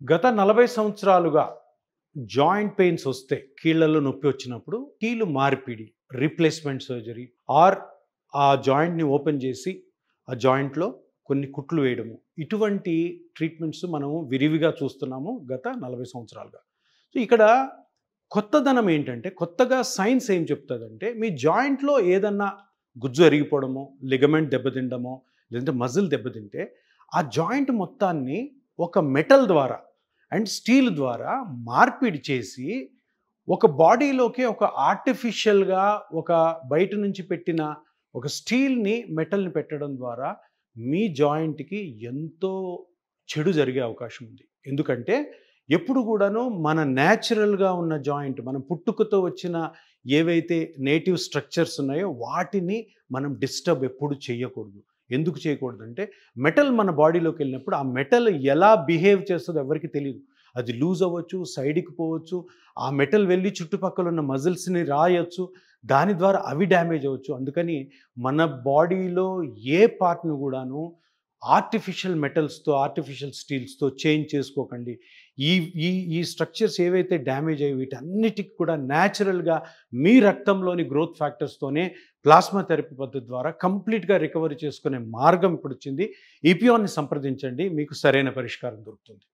గత 40 సంవత్సరాలుగా joint pains వస్తే కీళ్ళలో నొప్పి వచ్చినప్పుడు కీలు మార్పిడి రీప్లేస్మెంట్ సర్జరీ ఆర్ ఆ జాయింట్ని ఓపెన్ చేసి ఆ జాయింట్లో కొన్ని కుట్లు వేయడము ఇటువంటి ట్రీట్మెంట్స్ మనం విరివిగా చూస్తున్నాము గత 40 సంవత్సరాలుగా. సో ఇక్కడ కొత్తదనం ఏంటంటే కొత్తగా సైన్స్ ఏం చెప్తుందంటే మీ జాయింట్లో ఏదన్నా గుజ్జు అరిగిపోవడమో లిగమెంట్ దెబ్బతిండమో లేదంటే మజిల్ దెబ్బతింటే ఆ జాయింట్ మొత్తాన్ని ఒక మెటల్ ద్వారా అండ్ స్టీల్ ద్వారా మార్పిడి చేసి ఒక బాడీలోకి ఒక ఆర్టిఫిషియల్గా ఒక బయట నుంచి పెట్టిన ఒక స్టీల్ని మెటల్ని పెట్టడం ద్వారా మీ జాయింట్కి ఎంతో చెడు జరిగే అవకాశం ఉంది. ఎందుకంటే ఎప్పుడు కూడాను మన న్యాచురల్గా ఉన్న జాయింట్ మనం పుట్టుకతో వచ్చిన ఏవైతే నేటివ్ స్ట్రక్చర్స్ ఉన్నాయో వాటిని మనం డిస్టర్బ్ ఎప్పుడు చేయకూడదు. ఎందుకు చేయకూడదంటే మెటల్ మన బాడీలోకి వెళ్ళినప్పుడు ఆ మెటల్ ఎలా బిహేవ్ చేస్తుందో ఎవరికి తెలియదు. అది లూజ్ అవ్వచ్చు, సైడ్కి పోవచ్చు, ఆ మెటల్ వెళ్ళి చుట్టుపక్కల ఉన్న మజిల్స్ని రాయొచ్చు, దాని ద్వారా అవి డ్యామేజ్ అవ్వచ్చు. అందుకని మన బాడీలో ఏ పార్ట్ను కూడాను ఆర్టిఫిషియల్ మెటల్స్తో ఆర్టిఫిషియల్ స్టీల్స్తో చేంజ్ చేసుకోకండి. ఈ ఈ ఈ స్ట్రక్చర్స్ ఏవైతే డ్యామేజ్ అయ్యి వీటన్నిటికి కూడా న్యాచురల్గా మీ రక్తంలోని గ్రోత్ ఫ్యాక్టర్స్తోనే ప్లాస్మా థెరపీ పద్ధతి ద్వారా కంప్లీట్గా రికవరీ చేసుకునే మార్గం ఇప్పుడు వచ్చింది. ఈపియాన్ని సంప్రదించండి, మీకు సరైన పరిష్కారం దొరుకుతుంది.